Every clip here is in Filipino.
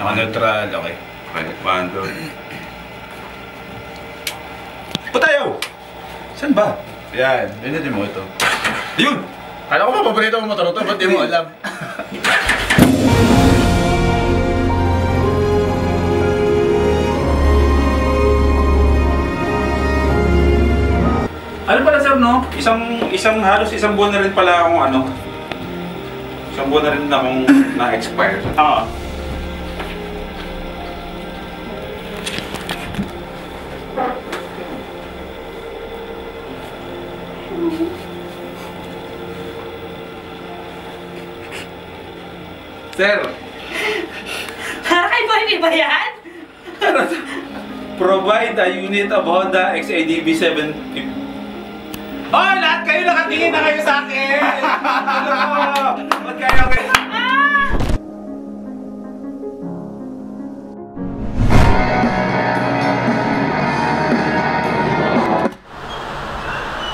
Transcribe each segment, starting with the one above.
Naka-neutral, okay. Okay, bando. Putayo! Saan ba? Yan, yun mo ito. Yun! Kala ko ba paborito mo motor ito, ba't di mo alam? Ano pala sir, no? Halos isang buwan na rin pala akong ano. Isang buwan na rin akong na-expire. Oo. Sir! Para kay Boy ba yan? Provide a unit of Honda XADV 750. Oh, lahat kayo nakatingin na kayo sa akin! Ano? Ba't kayo kayo?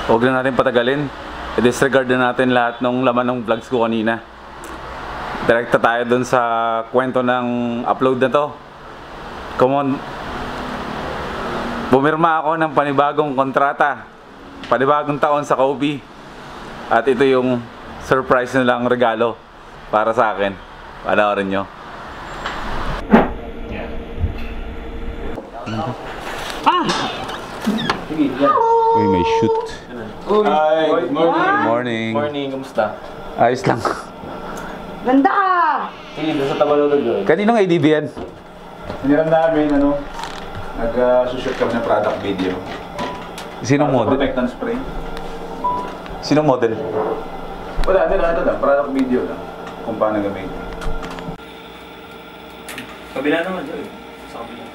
Huwag na natin patagalin. I-disregard na natin lahat ng laman ng vlogs ko kanina. Direkta tayo dun sa kwento ng upload na to. Come on. Pumirma ako ng panibagong kontrata. Panibagong taon sa Kobe. At ito yung surprise nilang regalo para sa akin. Panoorin nyo. Uy, may shoot. Hi, good morning. Morning. Morning, kamusta? Ayos lang. Ganda ka! Sige, doon sa Tabalolog yun. Kaninong ADB yan? Hiniram namin, nag-shoot kami ng product video. Sinong model? Protectant spray. Sinong model? Wala, ito lang, product video lang. Kung paano gamitin. Kabila naman dyan. Sa kabila.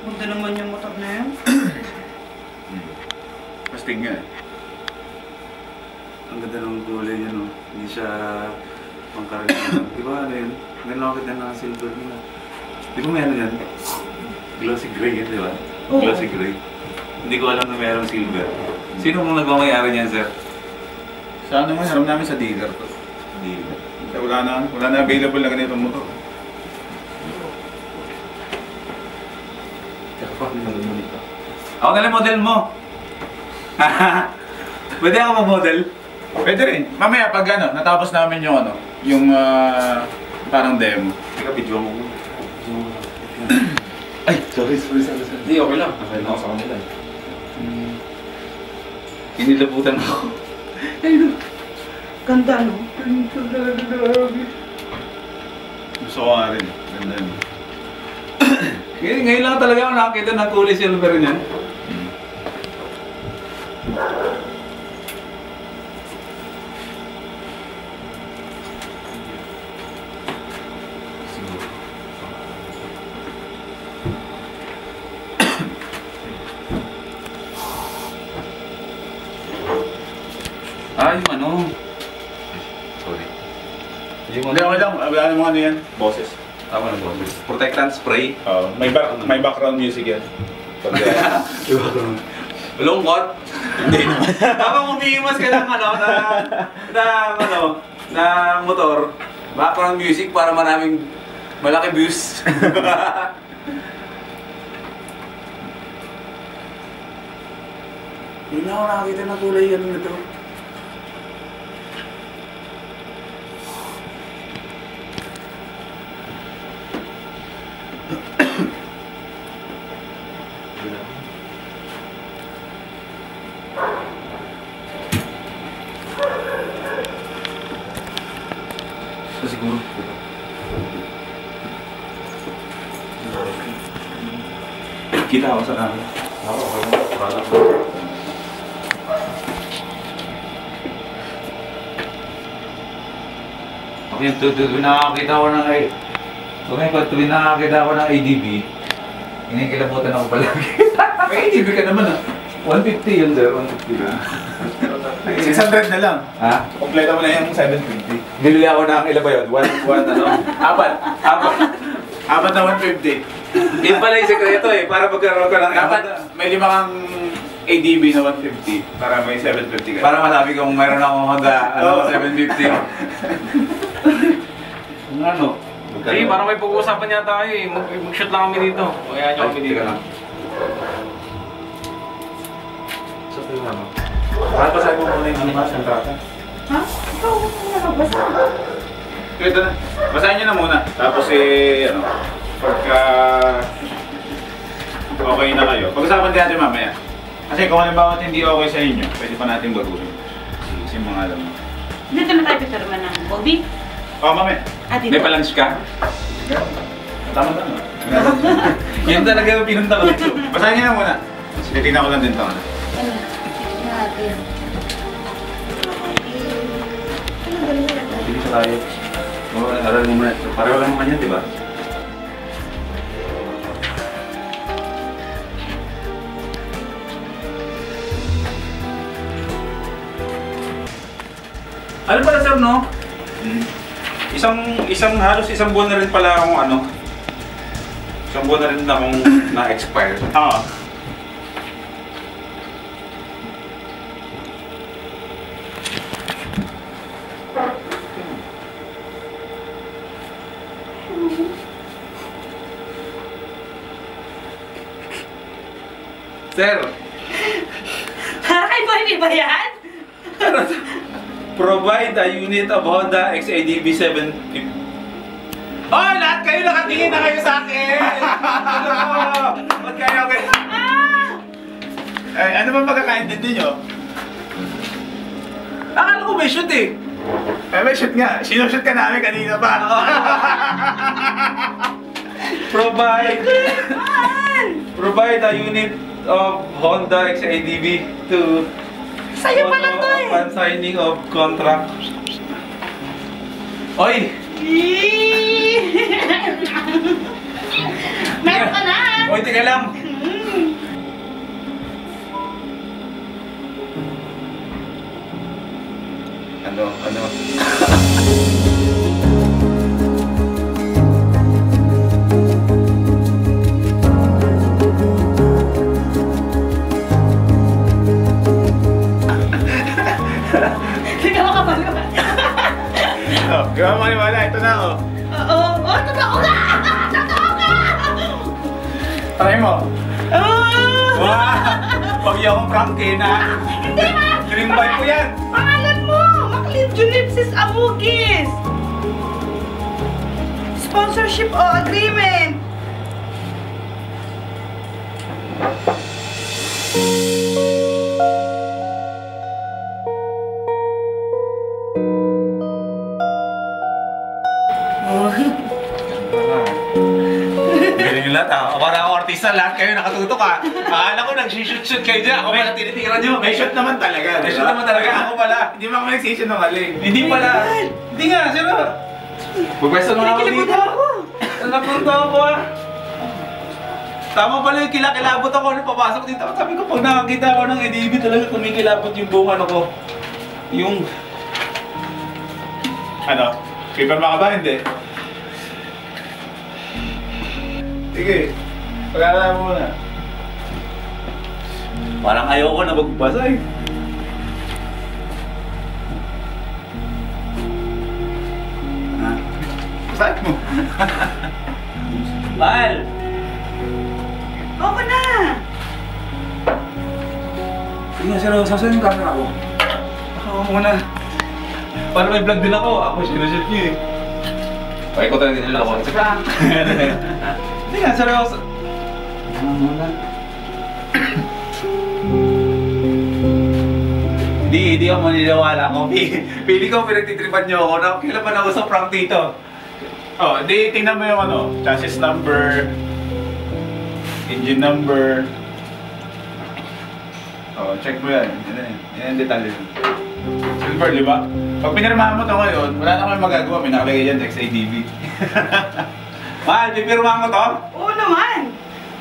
Ganda naman yung motor na yan. Pastig nga eh. Ang ganda ng kulay niya, no? Hindi siya pangkaraniwan. Di ba ano yun? Ngayon lang kita ng silver nila. Di ba may ano yan? Glossy gray yan, di ba? Oo. Glossy gray. Hindi ko alam na mayroong silver. Sino mong nagmamayari niyan, sir? Sa ano nga, haram namin sa dealer to. Hindi. Wala na available na ganitong motor. Ako na lang model mo. Pwede ako mag-model? Pwede rin. Mamaya pag natapos namin yung parang demo. Teka, video mo. Ay, sorry. Hindi, okay lang. Okay lang ako sa kanila. Inilabutan ako. Ganda, no? Gusto ko nga rin. Ganda yun. Ngayon lang talaga ako nakakita ng kulay silver niyan. Yung ano. Sorry. Yung Hindi, okay lang. Wala namang ano yan. Boses. Tama na boses. Protectant spray. May background music yan. Malungkot. Hindi naman. Habang umiiwas ka ng na motor, background music para maraming malaki views. Hindi na ako nakakita ng kulay yan nito. Siguro. Kita ako sa camera. Okay, tuwing nakakita ko ng ADB, inikilabutan ako palagi. May ADB ka naman 150 yun, sir. 150 lang. 600 na lang. Ha? Kompleto mo na yung 750. Bibili ako ng ilan ba yun? Apat. Apat na 150. Yun pala yung sekreto para magkaroon ka ng apat. May 5 kang ADB na 150 para may 750 ka. Para masabi kong mayroon akong Honda 750. Ano? Sige, parang may pag-uusapan yata tayo eh. Mag-shoot lang kami dito. Kaya nyo kami dito. lang. So, ito yung ano. Bakit pa sa'yo mo muna yung animas ng trata? Ha? Ikaw, huwag mo nakabasa. Ito na. Basahin nyo na muna. Tapos ano, pagka okay na kayo. Pag-usapan din natin mamaya. Kasi kung halimbawa hindi okay sa inyo, pwede pa natin baguhin. Kasi yung mga alam mo. Dito na tayo pipirma ng Bobby. Mamaya. Ah, dito. May palunch ka? Tama-tama. Yan talaga yung pinunta ko dito. Basahin nyo na muna. Titignan ko lang din ito. Ano? Natin. Hindi sa tayo. Oo, aralin mo muna. Pareho lang naman yan, di ba? Ano pala sir, no? Halos isang buwan na rin pala akong ano. Isang buwan na rin akong na-expire. Oo. Sir, Para kay Bobby ba yan? provide a unit of Honda XADV 750. Oh, lahat kayo nakatingin na kayo sa akin! Ano? Ba't kayo okay? Ay, ano ba pagkakaintindi nyo? Akala ko may shoot eh. May shoot nga. Sinushoot ka namin kanina pa. Provide a unit of Honda XADV to Sa'yo pa lang to eh. upon signing of contract. Oy! Meron ka na. Oy, tika lang! Ano? Hindi ka makapalo. Oh, gawa mo maniwala. Ito na, oh. Oo. Oh, totoo ka! Totoo ka! Try mo. Oh! Wow! Pag yung Frankie na. Hindi ha! Dream bike ko yan. Pangalan mo! Maclean Junipsis Amugis! Sponsorship o agreement! Galing lahat ah. Para ako artista, lahat kayo nakatutok ah. Akala ko nag-shoot-shoot kayo dyan. Ako pala tinitira nyo. May shoot naman talaga. May shoot naman talaga. Ako pala. Hindi mo ako nagsisyon ng maling. Hindi pala. Hindi nga, sino? Pagpwesto na ako dito. Kinikilabutan ako. Napunta ako ah. Tama pala yung kilakilabot ako nung papasok dito. Sabi ko pag nakakita ako ng EDB talaga kumikilabot yung buong ano ko. Yung... Ano? Pipirma ka ba? Hindi. Sige. Pag-aaralan mo muna. Parang ayoko na magbasa eh. Basahin mo. Mahal! Oo na! Sige nga, sir, sasayin yung camera ko. Ako muna. Para may vlog din ako. Ako sinushoot niyo eh. Okay, ko talaga nila ako. Sa prank! Hindi nga, seryoso. Hindi ako maniniwala ko. Pili ko pinagtitripan niyo ako na kailan pa ako sa prank dito. Oh, di tingnan mo yung ano, chassis number, engine number. Oh, check mo yan. Yan ang detalye. Silver, di ba? Pag pinirmahan mo ito ngayon, wala na kami magagawa. May nakalagay yan, XADV. Mahal, pipirmahan mo to? Oo naman!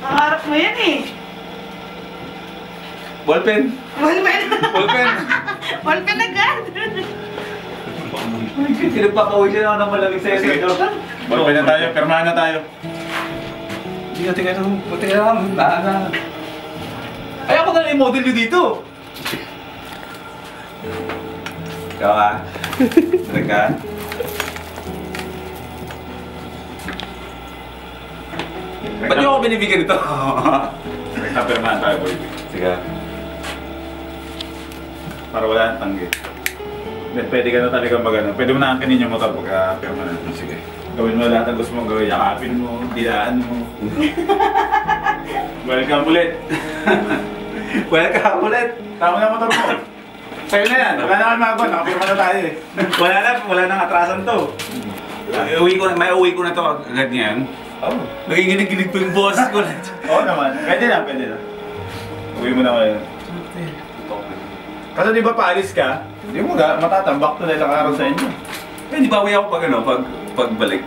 Pangarap mo yan eh. Ballpen. Ballpen. Ballpen. Ballpen agad. Pinagpapawin siya ako ng malamig sa'yo. Sige. Ballpen na tayo, pirmahan na tayo. Hindi ka tingnan ito. Buti ka lang. Ay, ako na lang yung model nyo dito. Ikaw ah. Talaga. binibigyan ito. Nagtapirmahan tayo, boy. Sige. Para wala nang tanggi. Then, pwede ka na talaga mag-ano. Pwede mo na angkinin yung motor pagka pirma na. Sige. Gawin mo lahat ang gusto mong gawin. Yakapin mo, dilaan mo. Welcome ulit. Welcome ulit. Tama na motor mo. Sa'yo na yan. Wala na kami magawa. Nakapirma na tayo eh. Wala nang atrasan to. May uwi ko na to agad ngayon. Oo. Naginginig-ginig pa yung boss ko. Oo naman. Pwede na, pwede na. Uwi mo na ngayon. Kasi di ba paalis ka, hindi mo matatambak to na ilang araw sa inyo. Hindi ba uwi ako pagbalik?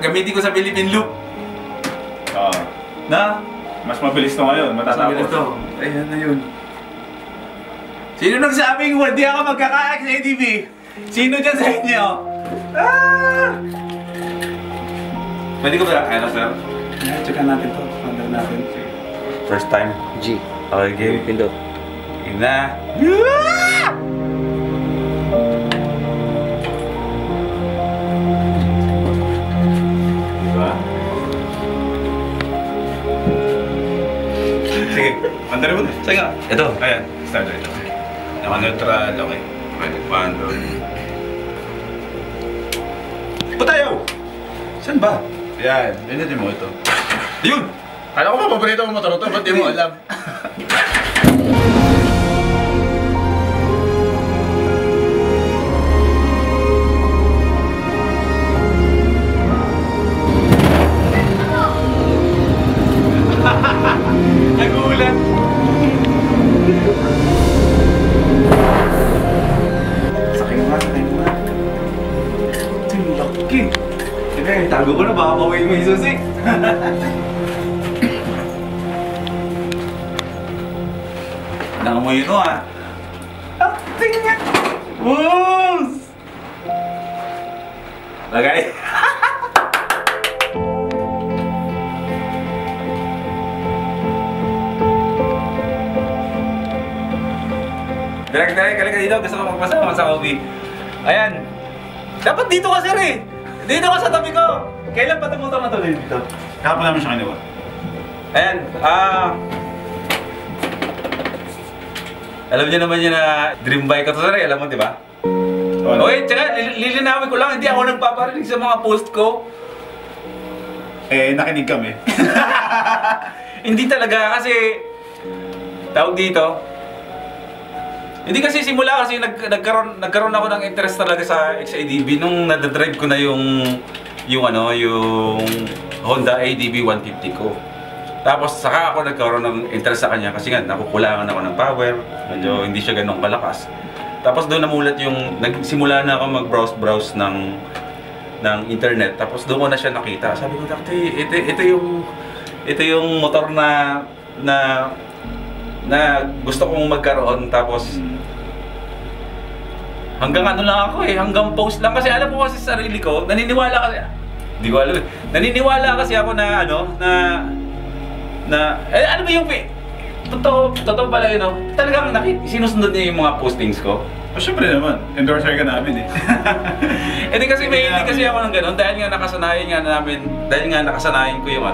Gamitin ko sa Philippine Loop. Oo. Na? Mas mabilis to ngayon, matatapos. Sabi na to. Ayan na yun. Sino nagsabing hindi ako magkaka-act sa ADB? Sino dyan sa inyo? Pwede ko ba? Ano, sir? Checkan natin to. Under natin. First time. G. Okay, game. Pindot. Ina. Diba? Sige, pandarin mo na. Sige nga. Ito. Ayan, start ito. Naka-neutral, okay. Okay, pandol. Patayo! Saan ba? Ayan, pinitin mo ito. Yun! Kala ko ba paborito mo motor ito? Ba't di mo alam? Nagulat! Sakay mo nga, sakay mo nga. Ito yung laki. Sige, tago ko na baka mawin mo yung susi. Nangamoy ito ah. Ah, tingnan! Woos! Lagay. Direk, halika dito. Gusto ko magpasama sa coffee. Ayan. Dapat dito ka, sir eh. Dito ka sa tabi ko. Kailan pa tumutok na tuloy dito? Kahapon namin siya kinuha. Ayan. Alam niyo naman yun na dream bike ko to, sir eh. Alam mo, di ba? Oo. Okay, tsaka lilinawin ko lang. Hindi ako nagpaparinig sa mga post ko. Eh, nakinig kami. Hindi talaga kasi tawag dito. Hindi kasi simula kasi nagkaroon ako ng interest talaga sa XADB nung nadadrive ko na yung Honda ADB 150 ko. Tapos saka ako nagkaroon ng interest sa kanya kasi nga nakukulangan ako ng power, medyo hindi siya ganun kalakas. Tapos doon namulat yung nagsimula na ako mag-browse ng internet. Tapos doon ko na siya nakita. Sabi ko, ito yung motor na gusto kong magkaroon. Tapos hanggang ano lang ako eh, hanggang post lang kasi alam ko kasi sa sarili ko, naniniwala kasi naniniwala kasi ako na ano ba yung totoo pala yun, no? Talagang sinusunod niya yung mga postings ko. Oh, syempre naman, endorser ka namin eh. Hindi kasi may hindi kasi ako ng ganun dahil nga nakasanayan ko yung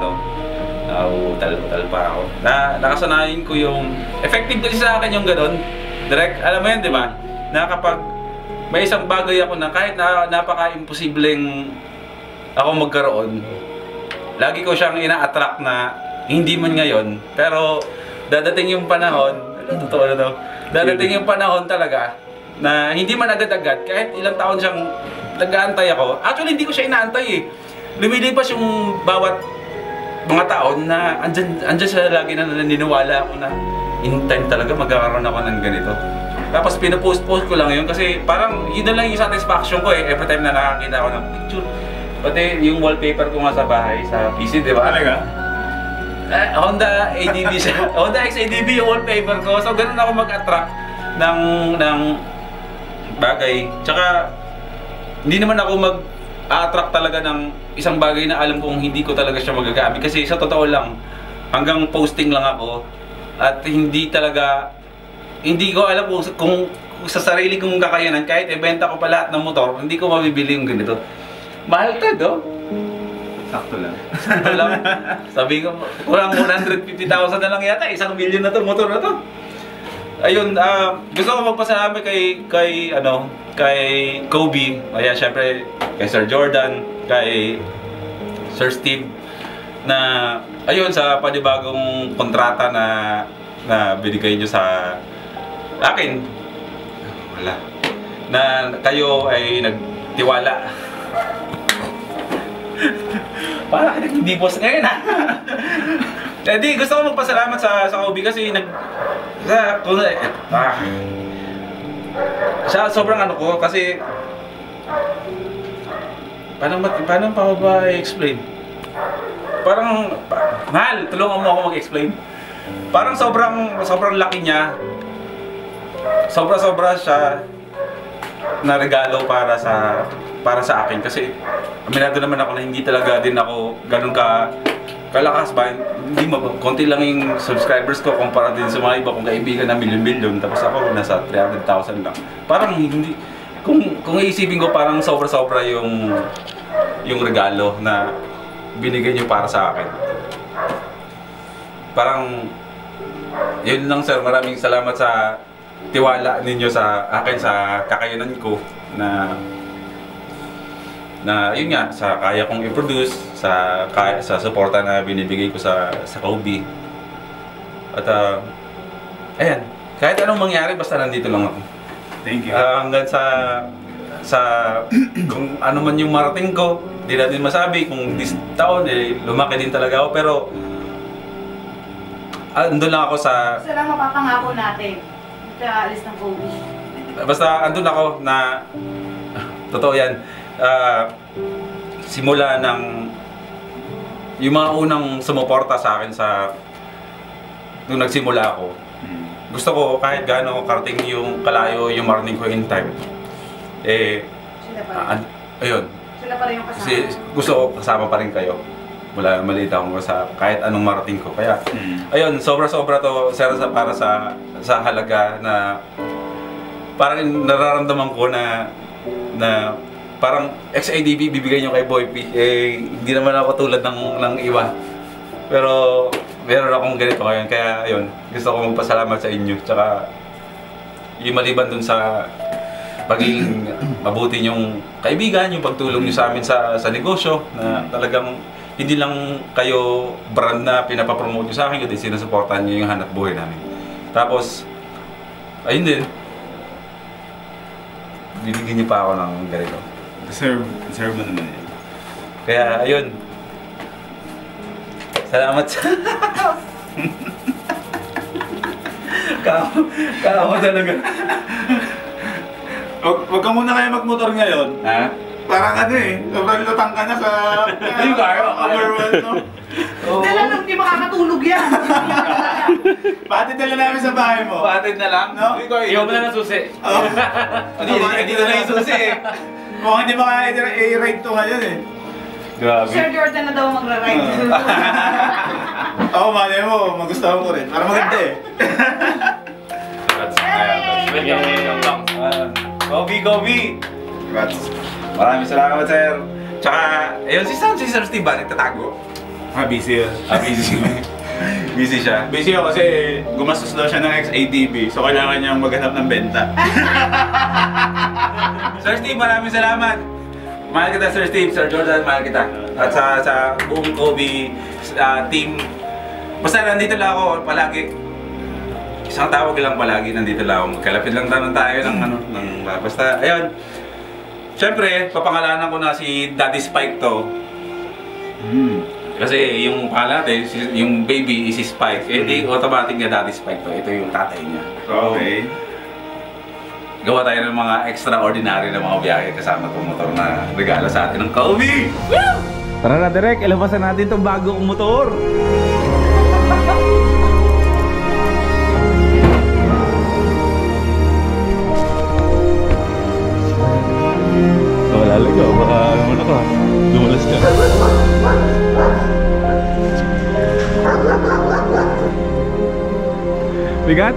utal pa ako. Nakasanayan ko yung effective kasi sa akin yung ganun. Direct, alam mo yan, di ba? Na kapag may isang bagay ako na kahit napaka-imposibleng ako magkaroon, lagi ko siyang ina-attract na hindi man ngayon, pero dadating yung panahon, totoo na to, dadating yung panahon talaga na hindi man agad-agad, kahit ilang taon siyang nag-aantay ako. Actually, hindi ko siya inaantay eh. Lumilipas yung bawat mga taon na andyan siya lagi na naniniwala ako na in time talaga magkakaroon ako ng ganito. Tapos pinapost ko lang yun kasi parang yun na lang yung satisfaction ko eh. Every time na nakakita ako ng picture. Pati yung wallpaper ko nga sa bahay, sa PC, di ba? Talaga? Honda ADB siya. Honda XADB yung wallpaper ko. So ganun ako mag-attract ng bagay. Tsaka hindi naman ako mag-attract talaga ng isang bagay na alam kong hindi ko talaga siya magagamit. Kasi sa totoo lang, hanggang posting lang ako. At hindi ko alam kung sa sarili kong kakayanan, kahit ibenta ko pa lahat ng motor, hindi ko mabibili yung ganito. Mahal to, do? Sakto lang. Ito lang. Sabi ko, kurang 150,000 na lang yata. 1 million na to, motor na to. Ayun, gusto ko magpasalamat kay Kobe. Ayan, syempre, kay Sir Jordan, kay Sir Steve, na, ayun, sa panibagong kontrata na binigay nyo sa akin. Wala. Na kayo ay nagtiwala. Parang hindi boss ngayon ha. Hindi, gusto ko magpasalamat sa Kobe kasi siya sobrang ano ko kasi paano pa ba i-explain? Parang mahal, tulungan mo ako mag-explain. Parang sobrang laki niya. Sobra siya na regalo para sa akin kasi aminado naman ako na hindi talaga din ako ganun kalakas ba, hindi konti lang yung subscribers ko kumpara din sa mga iba kong kaibigan na milyon-milyon, tapos ako nasa 300,000 lang. Parang hindi, kung iisipin ko parang sobra yung regalo na binigay niyo para sa akin. Parang yun lang sir, maraming salamat sa tiwala ninyo sa akin, sa kakayanan ko na yun nga, sa kaya kong i-produce, sa suporta na binibigay ko sa Kobe. At ayan, kahit anong mangyari basta nandito lang ako. Thank you. Hanggang sa kung ano man yung marating ko, di natin masabi kung this taon lumaki din talaga ako, pero andun lang ako sa... Isa lang mapapangako natin. Sa alis ng Kobe. Basta andun ako na totoo yan. Simula ng yung mga unang sumuporta sa akin nung nagsimula ako, gusto ko kahit gaano karating yung kalayo yung marinig ko in time, Sila pa rin. ayun, Sila pa rin yung kasama. kasi gusto ko kasama pa rin kayo. Wala, maliit ako sa kahit anong marating ko. Kaya ayun, sobra to sir, para sa halaga na parang nararamdaman ko na parang XADB bibigay nyo kay Boy P. Hindi naman ako tulad ng iba. Pero meron akong ganito ngayon. Kaya ayun, gusto ko magpasalamat sa inyo. Tsaka yung maliban dun sa pagiging mabuti nyong kaibigan, yung pagtulong nyo sa amin sa negosyo, na talagang hindi lang kayo brand na pinapapromote nyo sa akin, kundi sinusuportahan nyo yung hanap buhay namin. Tapos, ayun din, bibigyan nyo pa ako ng ganito. Deserve mo naman yan. Kaya, ayun. Salamat sa... Kamo talaga. Huwag ka muna kaya magmotor ngayon. Ha? Parang sobrang lutang ka na sa... Hindi kaya. overwhelmed, no? Hindi lang, hindi makakatulog yan. Pati dala namin sa bahay mo. Patid na lang? No? Iyaw mo na ng susi. Hindi na lang yung susi eh. Mukhang hindi ba kaya i-ride to ngayon eh. Grabe. Sir Jordan na daw magra-ride. Ako, malay mo, magustuhan ko rin. Para maganda eh. Kobe! Congrats. Maraming salamat, sir. Tsaka, ayun, si Sir Steve ba? Nagtatago? Busy yun. Busy. Busy siya. Busy ako kasi gumastos daw siya ng XADB. So kailangan niyang maghanap ng benta. Sir Steve, maraming salamat. Mahal kita, Sir Steve. Sir Jordan, mahal kita. At sa buong Kobe team. Basta nandito lang ako palagi. Isang tawag lang palagi, nandito lang ako. Magkalapit lang tayo ng basta, ayun. Siyempre, papangalanan ko na si Daddy Spike to. Kasi yung pangalan natin, yung baby is si Spike. Di automatic na Daddy Spike to. Ito yung tatay niya. Okay. Gawa tayo ng mga extraordinary na mga biyahe kasama itong motor na regalo sa atin ng Kobe! Woo! Tara na, Direk, ilabasan natin itong bagong motor! Wala lang ka, baka ano ka, lumulas ka. Bigat?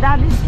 Daddy's